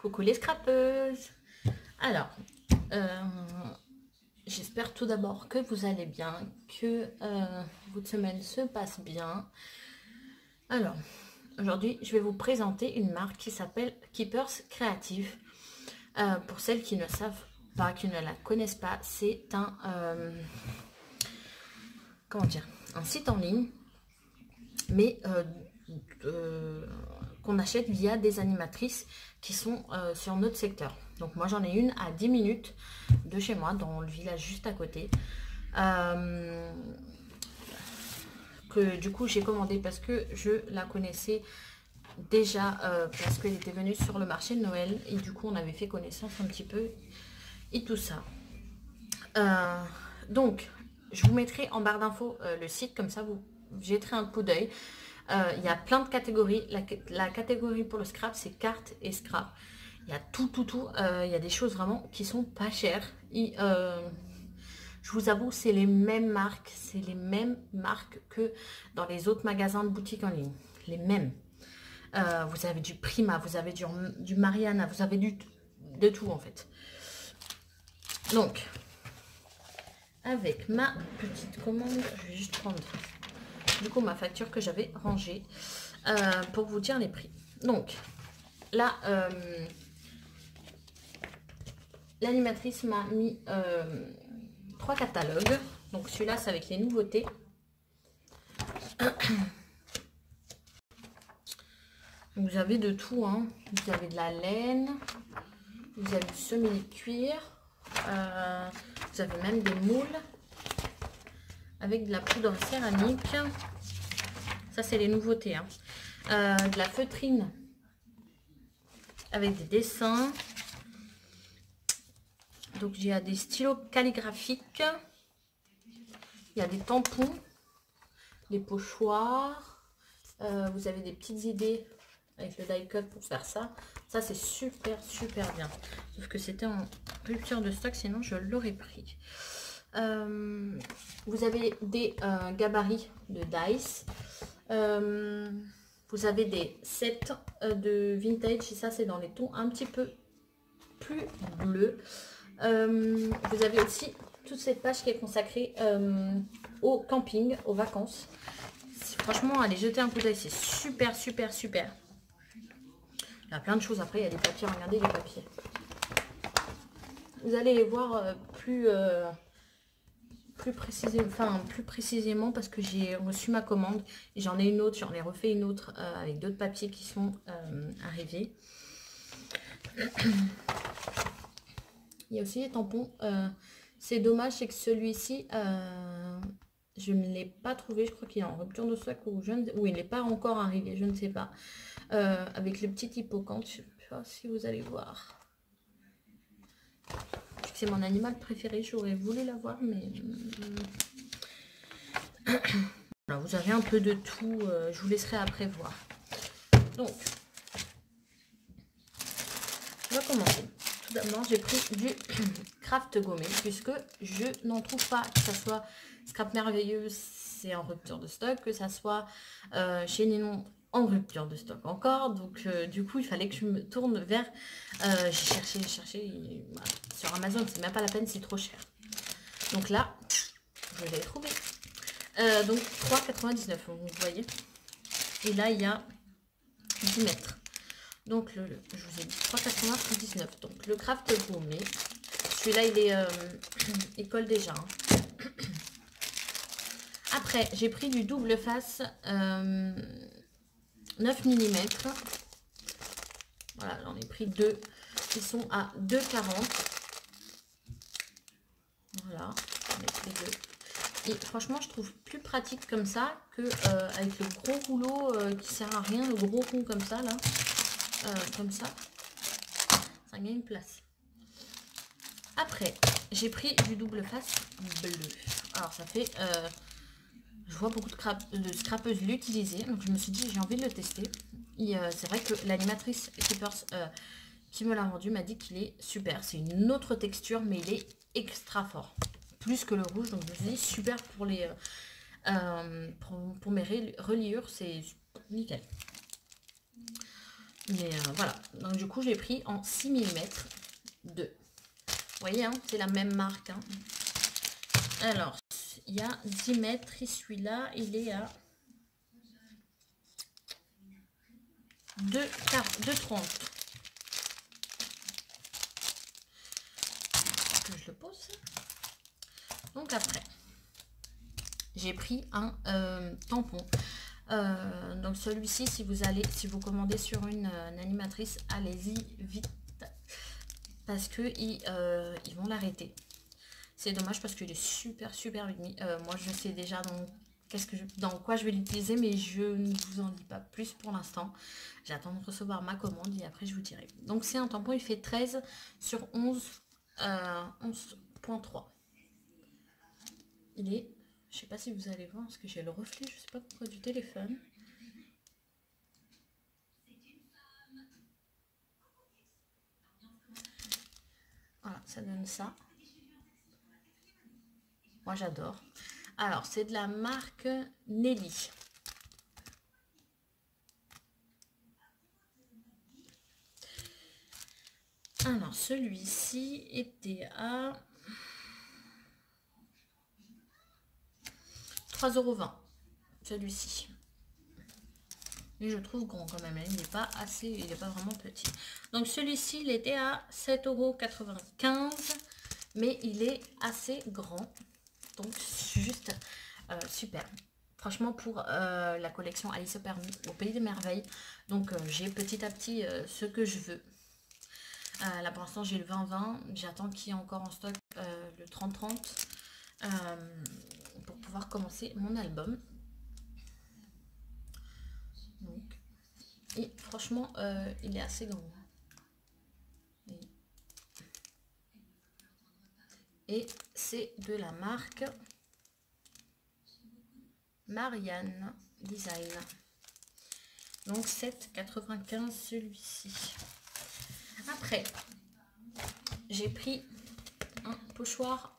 Coucou les scrapeuses. Alors, j'espère tout d'abord que vous allez bien, que votre semaine se passe bien. Alors, aujourd'hui, je vais vous présenter une marque qui s'appelle Keepers Creative. Pour celles qui ne savent pas, qui ne la connaissent pas, c'est un comment dire, un site en ligne, mais qu'on achète via des animatrices qui sont sur notre secteur. Donc moi j'en ai une à 10 minutes de chez moi, dans le village juste à côté, que du coup j'ai commandé parce que je la connaissais déjà, parce qu'elle était venue sur le marché de Noël et du coup on avait fait connaissance un petit peu et tout ça. Donc je vous mettrai en barre d'infos le site, comme ça vous jetterez un coup d'œil. Il y a plein de catégories. La catégorie pour le scrap, c'est cartes et scrap. Il y a tout. Il y a des choses vraiment qui sont pas chères. Et, je vous avoue, c'est les mêmes marques. C'est les mêmes marques que dans les autres magasins de boutiques en ligne. Les mêmes. Vous avez du Prima, vous avez du Mariana, vous avez de tout en fait. Donc, avec ma petite commande, je vais juste prendre du coup ma facture que j'avais rangée pour vous dire les prix. Donc là, l'animatrice m'a mis 3 catalogues. Donc celui-là, c'est avec les nouveautés. Vous avez de tout, hein. Vous avez de la laine, vous avez du semi-cuir, vous avez même des moules avec de la poudre céramique. Ça, c'est les nouveautés, hein. De la feutrine avec des dessins. Donc, il y a des stylos calligraphiques. Il y a des tampons, des pochoirs. Vous avez des petites idées avec le die cut pour faire ça. Ça, c'est super bien. Sauf que c'était en rupture de stock, sinon je l'aurais pris. Vous avez des gabarits de dice. Vous avez des sets de vintage. Et ça, c'est dans les tons un petit peu plus bleus. Vous avez aussi toute cette page qui est consacrée au camping, aux vacances. Franchement, allez jeter un coup d'œil, c'est super. Il y a plein de choses. Après, il y a des papiers. Regardez les papiers. Vous allez les voir plus précisément parce que j'ai reçu ma commande et j'en ai une autre, j'en ai refait une autre avec d'autres papiers qui sont arrivés. Il y a aussi les tampons. C'est dommage, c'est que celui-ci, je ne l'ai pas trouvé. Je crois qu'il est en rupture de stock ou il n'est pas encore arrivé, je ne sais pas. Avec le petit hippocampe, je ne sais pas si vous allez voir. C'est mon animal préféré, j'aurais voulu l'avoir, mais voilà, vous avez un peu de tout, je vous laisserai après voir. Donc, on va commencer. Tout d'abord, j'ai pris du craft gommé, puisque je n'en trouve pas, que ça soit Scrap Merveilleux, c'est en rupture de stock, que ça soit chez Ninon en rupture de stock encore. Donc du coup il fallait que je me tourne vers j'ai cherché et, voilà, sur Amazon, c'est même pas la peine, c'est trop cher. Donc là je l'ai trouvé, donc 3,99 vous voyez, et là il y a 10 mètres. Donc je vous ai dit 3,99. Donc le craft gommé, celui-là il est il colle déjà, hein. Après j'ai pris du double face 9 mm. Voilà, j'en ai pris deux. Ils sont à 2,40. Voilà, j'en ai pris deux. Et franchement, je trouve plus pratique comme ça que avec le gros rouleau qui sert à rien, le gros rond comme ça, là. Comme ça. Ça gagne place. Après, j'ai pris du double face bleu. Alors, ça fait... je vois beaucoup de scrapeuses l'utiliser, donc je me suis dit j'ai envie de le tester. C'est vrai que l'animatrice Keepers qui me l'a vendu m'a dit qu'il est super. C'est une autre texture, mais il est extra fort, plus que le rouge. Donc je me suis dit super pour les pour mes reliures, c'est nickel. Mais voilà, donc du coup j'ai pris en 6 mm 2. Vous voyez, hein, c'est la même marque. Hein. Alors, il y a 10 mètres et celui-là, il est à 2,30. Que je le pose. Donc après, j'ai pris un tampon. Donc celui-ci, si vous commandez sur une animatrice, allez-y vite. Parce que ils vont l'arrêter. C'est dommage parce qu'il est super vite mis. Moi je sais déjà dans quoi je vais l'utiliser, mais je ne vous en dis pas plus pour l'instant. J'attends de recevoir ma commande et après je vous dirai. Donc c'est un tampon, il fait 13 sur 11,3. Il est, je sais pas si vous allez voir parce que j'ai le reflet, je sais pas pourquoi, du téléphone. Voilà, ça donne ça. Moi j'adore. Alors c'est de la marque Nelly. Alors celui-ci était à 3,20 €. Celui-ci. Et je trouve grand quand même. Il n'est pas assez, il n'est pas vraiment petit. Donc celui-ci, il était à 7,95 €. Mais il est assez grand. Donc juste super. Franchement pour la collection Alice au Pays des Merveilles. Donc j'ai petit à petit ce que je veux. Là pour l'instant j'ai le 20-20. J'attends qu'il y ait encore en stock le 30-30. Pour pouvoir commencer mon album. Donc, et franchement il est assez grand. Et c'est de la marque Marianne Design. Donc 7,95 celui-ci. Après, j'ai pris un pochoir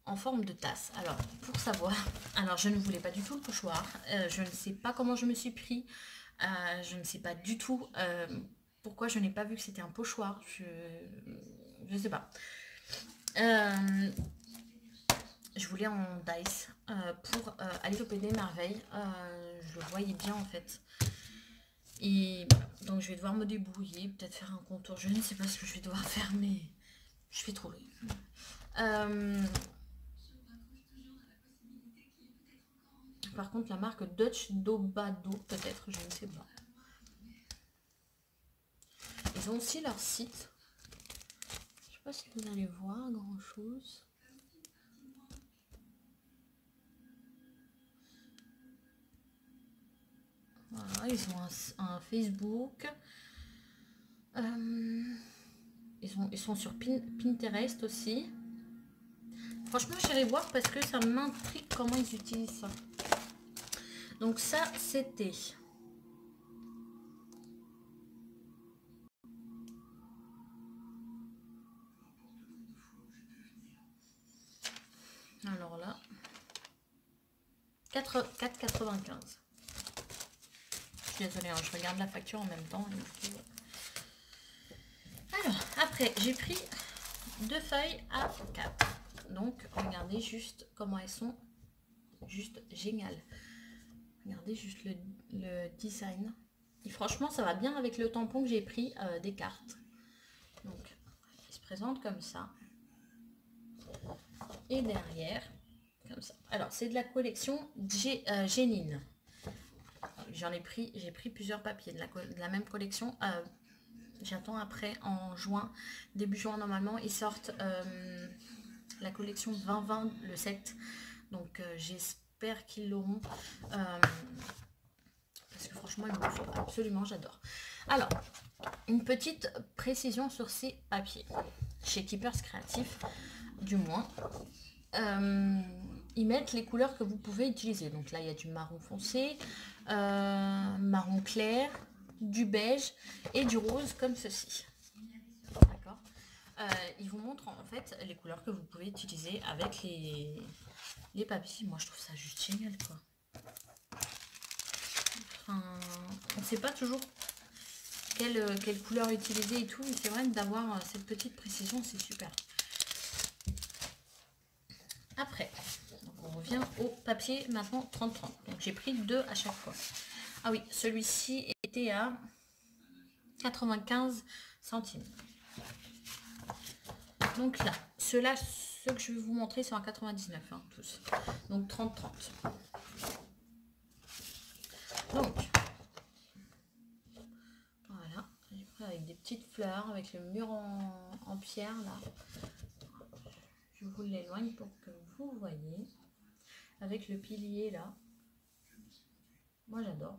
en forme de tasse. Alors, pour savoir, alors je ne voulais pas du tout le pochoir. Je ne sais pas comment je me suis pris. Je ne sais pas du tout pourquoi je n'ai pas vu que c'était un pochoir. Je sais pas. Je voulais en dice pour aller au Pays des Merveilles. Je le voyais bien en fait. Et donc je vais devoir me débrouiller, peut-être faire un contour. Je ne sais pas ce que je vais devoir faire, mais je vais trouver. Par contre, la marque Dutch Dobado, peut-être, je ne sais pas. Ils ont aussi leur site. Je sais pas si vous allez voir grand chose. Voilà, ils ont un Facebook. Ils sont sur Pinterest aussi. Franchement, j'irai voir parce que ça m'intrigue comment ils utilisent ça. Donc ça, c'était... Alors là... 4,95. Je suis désolée, hein, je regarde la facture en même temps. Alors, après, j'ai pris 2 feuilles à 4. Donc, regardez juste comment elles sont. Juste géniales. Regardez juste le design. Et franchement, ça va bien avec le tampon que j'ai pris des cartes. Donc, il se présente comme ça. Et derrière, comme ça. Alors, c'est de la collection Génine. J'ai pris plusieurs papiers de la même collection. J'attends après en juin, début juin normalement, ils sortent la collection 2020, le 7. Donc j'espère qu'ils l'auront. Parce que franchement, il me faut absolument, j'adore. Alors, une petite précision sur ces papiers. Chez Keepers Créatifs, du moins, ils mettent les couleurs que vous pouvez utiliser. Donc là, il y a du marron foncé, marron clair, du beige et du rose comme ceci. D'accord. Ils vous montrent en fait les couleurs que vous pouvez utiliser avec les papiers. Moi, je trouve ça juste génial, quoi. Enfin, on ne sait pas toujours quelle couleur utiliser et tout. Mais c'est vrai que d'avoir cette petite précision, c'est super. Après, donc on revient au papier maintenant 30-30. Donc j'ai pris 2 à chaque fois. Ah oui, celui-ci était à 95 centimes. Donc là, ceux que je vais vous montrer sont à 99, hein, tous. Donc 30-30. Donc, voilà, j'ai pris avec des petites fleurs, avec le mur en pierre, là. Je vous l'éloigne pour que vous voyez. Avec le pilier, là. Moi, j'adore.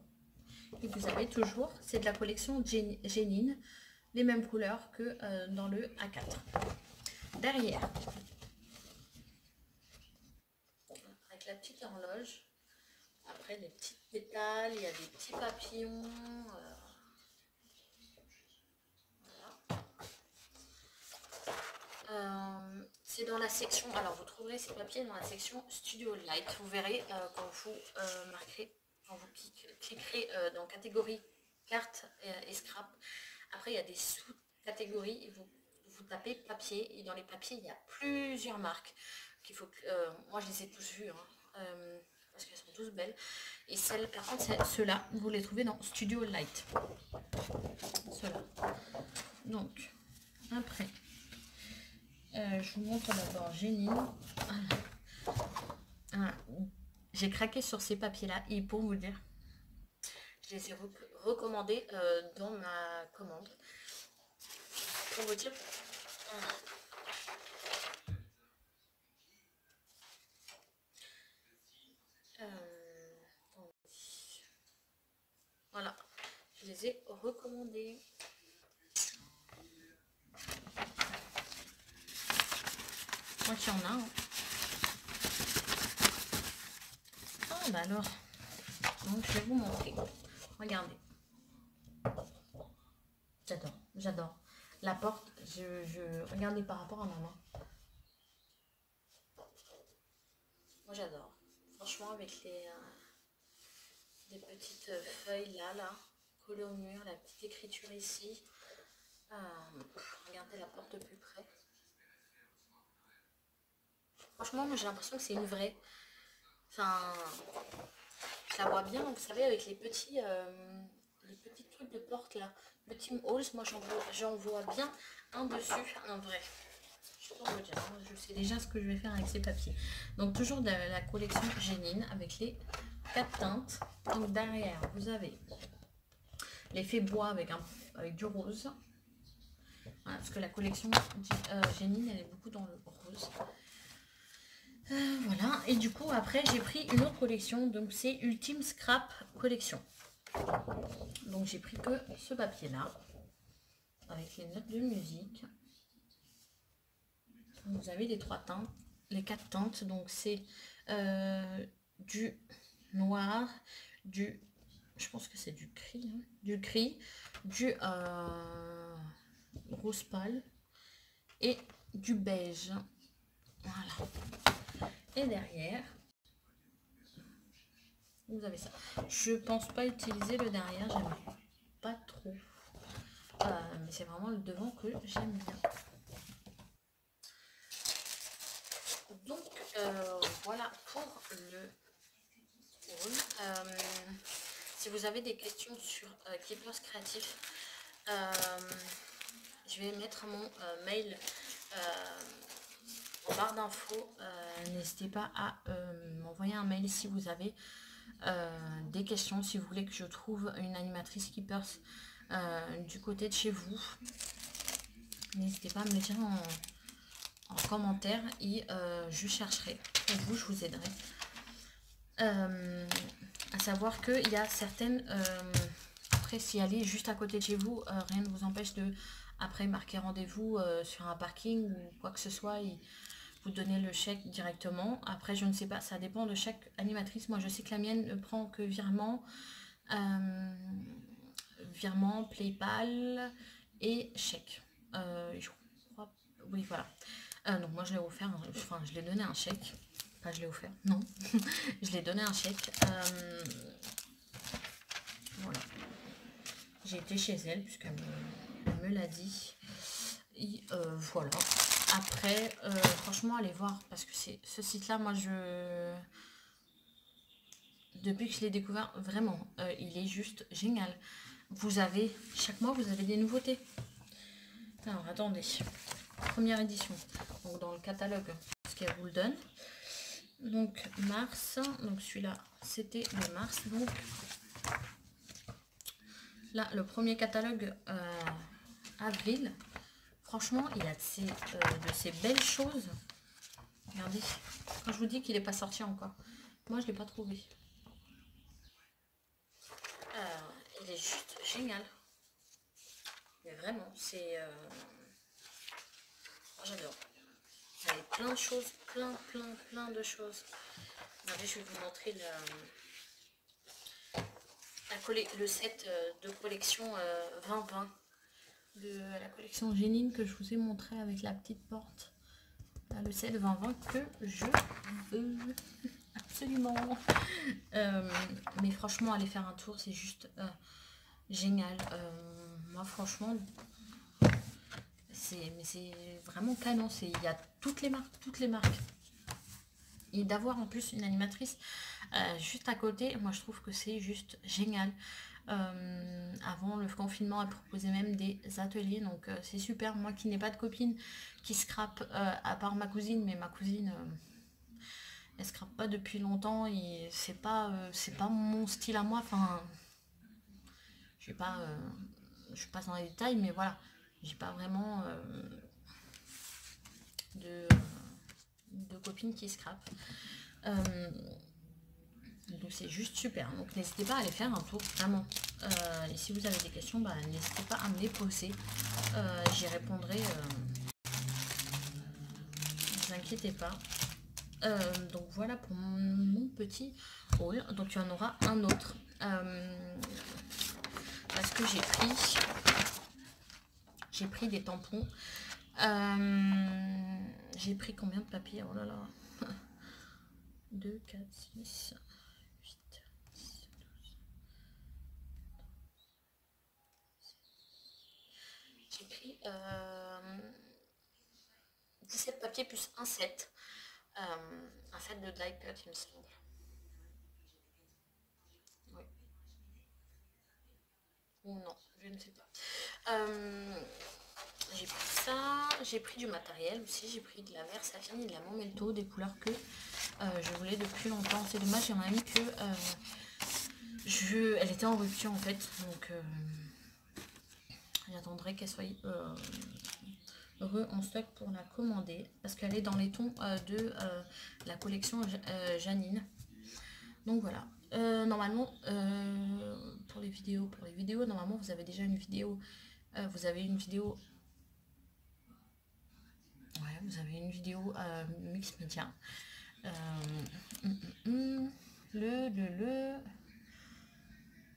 Et vous avez toujours, c'est de la collection Jeanine, les mêmes couleurs que dans le A4. Derrière, avec la petite horloge, après les petites pétales, il y a des petits papillons. C'est dans la section, alors vous trouverez ces papiers dans la section Studio Light. Vous verrez quand vous marquerez, quand vous cliquerez dans catégorie carte et scrap. Après il y a des sous-catégories et vous tapez papier et dans les papiers il y a plusieurs marques qu'il faut que, moi je les ai tous vues hein, parce qu'elles sont tous belles. Et celles, par contre ceux-là vous les trouvez dans Studio Light. Ceux-là. Donc après. Je vous montre d'abord Jeanine. J'ai craqué sur ces papiers-là et pour vous dire, je les ai recommandés dans ma commande. Pour vous dire, voilà, je les ai recommandés. Moi qui en a. Hein. Ah bah alors, donc je vais vous montrer. Regardez. J'adore. La porte, regardez par rapport à ma main. Moi j'adore. Franchement avec des petites feuilles là, collées au mur, la petite écriture ici. Regardez la porte de plus près. Franchement, moi j'ai l'impression que c'est une vraie. Enfin, je la vois bien, vous savez, avec les petits trucs de porte là. Le Tim Halls, moi j'en vois bien un dessus, un vrai. Je peux vous dire, je sais déjà ce que je vais faire avec ces papiers. Donc toujours de la collection Jeanine avec les 4 teintes. Donc derrière, vous avez l'effet bois avec du rose. Voilà, parce que la collection Jeanine, elle est beaucoup dans le rose. Voilà, et du coup après j'ai pris une autre collection, donc c'est Ultime Scrap Collection. Donc j'ai pris que ce papier là, avec les notes de musique. Vous avez les 3 teintes, les 4 teintes, donc c'est du noir, je pense que c'est du gris, hein, du rose pâle et du beige. Voilà. Et derrière, vous avez ça. Je pense pas utiliser le derrière, j'aime pas trop. Mais c'est vraiment le devant que j'aime bien. Donc voilà pour le rôle. Si vous avez des questions sur Keepers Créatif, je vais mettre mon mail en barre d'infos. N'hésitez pas à m'envoyer un mail si vous avez des questions, si vous voulez que je trouve une animatrice Keepers du côté de chez vous. N'hésitez pas à me le dire en commentaire et je chercherai pour vous, je vous aiderai. À savoir qu'il y a certaines, après si aller juste à côté de chez vous, rien ne vous empêche de après marquer rendez-vous sur un parking ou quoi que ce soit et vous donner le chèque directement. Après je ne sais pas, ça dépend de chaque animatrice. Moi je sais que la mienne ne prend que virement, PayPal et chèque. Je crois, oui voilà. Donc moi je l'ai offert, enfin je l'ai donné un chèque. Pas je l'ai offert, non. Je l'ai donné un chèque. Voilà. J'ai été chez elle, puisqu'elle me l'a dit. Et voilà. Après, franchement, allez voir, parce que c'est ce site-là, moi, depuis que je l'ai découvert, vraiment, il est juste génial. Vous avez, chaque mois, vous avez des nouveautés. Alors, attendez. Première édition. Donc, dans le catalogue, ce qu'elle vous le donne. Donc, mars. Donc, celui-là, c'était le mars. Donc, là, le premier catalogue, avril. Franchement, il a de ces belles choses. Regardez. Quand je vous dis qu'il n'est pas sorti encore. Moi, je ne l'ai pas trouvé. Il est juste génial. Mais vraiment, c'est... moi, j'adore. Il y avait plein de choses, plein de choses. Regardez, je vais vous montrer le set de collection 2020 de la collection Génine que je vous ai montré avec la petite porte. Là, le set 2020 que je veux absolument. Mais franchement, aller faire un tour, c'est juste génial. Moi, franchement, c'est vraiment canon. Il y a toutes les marques. Et d'avoir en plus une animatrice juste à côté, moi je trouve que c'est juste génial. Avant le confinement, elle proposait même des ateliers, donc c'est super. Moi qui n'ai pas de copine qui scrape, à part ma cousine, mais ma cousine, elle scrape pas depuis longtemps et c'est pas mon style à moi. Enfin, je passe dans les détails, mais voilà, j'ai pas vraiment de copines qui scrapent. Donc c'est juste super. Donc n'hésitez pas à aller faire un tour, vraiment. Et si vous avez des questions, bah, n'hésitez pas à me les poser. J'y répondrai. Ne vous inquiétez pas. Donc voilà pour mon petit haul. Donc il y en aura un autre. Parce que j'ai pris des tampons. J'ai pris combien de papier? Oh là là. 2, 4, 6, 8, 10, 12. J'ai pris 17 papiers plus un set. Un set de dry cut, il me semble. Oui. Ou non, je ne sais pas. J'ai pris ça, j'ai pris du matériel aussi, j'ai pris de la Versafine et de la Momelto, des couleurs que je voulais depuis longtemps. C'est dommage, il y en a une que elle était en rupture en fait, donc j'attendrai qu'elle soit en stock pour la commander parce qu'elle est dans les tons de la collection Janine. Donc voilà. Normalement, pour les vidéos, normalement vous avez déjà une vidéo. Vous avez une vidéo. Ouais, vous avez une vidéo mix média. Le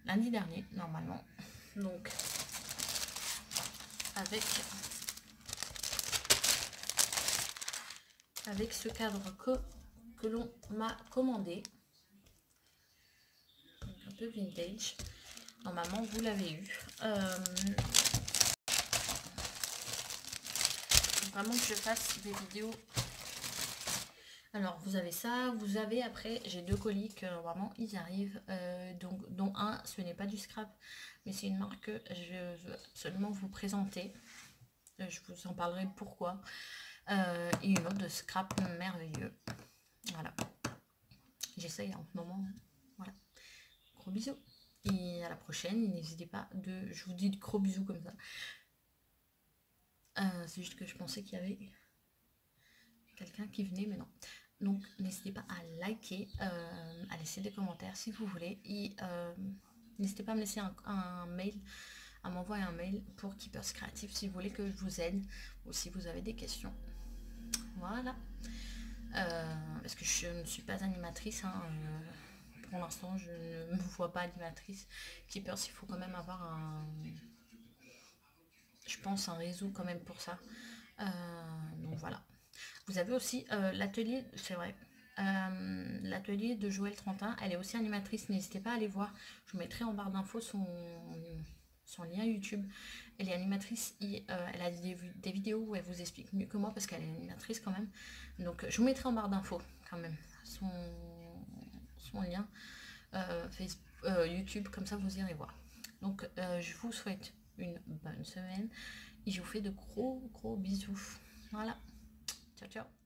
lundi dernier, normalement. Donc, avec ce cadre que l'on m'a commandé. Donc, un peu vintage. Normalement, vous l'avez eu. Vraiment que je fasse des vidéos. Alors vous avez ça, vous avez après, j'ai 2 colis que vraiment ils arrivent, donc dont un, ce n'est pas du scrap, mais c'est une marque que je veux absolument vous présenter. Je vous en parlerai pourquoi. Et une autre de scrap merveilleux. Voilà. J'essaye en ce moment. Voilà. Gros bisous. Et à la prochaine. N'hésitez pas je vous dis de gros bisous comme ça. C'est juste que je pensais qu'il y avait quelqu'un qui venait, mais non. Donc n'hésitez pas à liker, à laisser des commentaires si vous voulez. Et n'hésitez pas à me laisser un mail, à m'envoyer un mail pour Keepers Creative si vous voulez que je vous aide ou si vous avez des questions. Voilà. Parce que je ne suis pas animatrice. Hein, pour l'instant, je ne me vois pas animatrice. Keepers, il faut quand même avoir je pense un réseau quand même pour ça. Donc voilà. Vous avez aussi l'atelier, c'est vrai, l'atelier de Joël Trentin. Elle est aussi animatrice, n'hésitez pas à aller voir. Je vous mettrai en barre d'infos son lien YouTube. Elle est animatrice, elle a des vidéos où elle vous explique mieux que moi parce qu'elle est animatrice quand même. Donc je vous mettrai en barre d'infos quand même son lien YouTube, comme ça vous irez voir. Donc je vous souhaite une bonne semaine et je vous fais de gros bisous. Voilà, ciao ciao.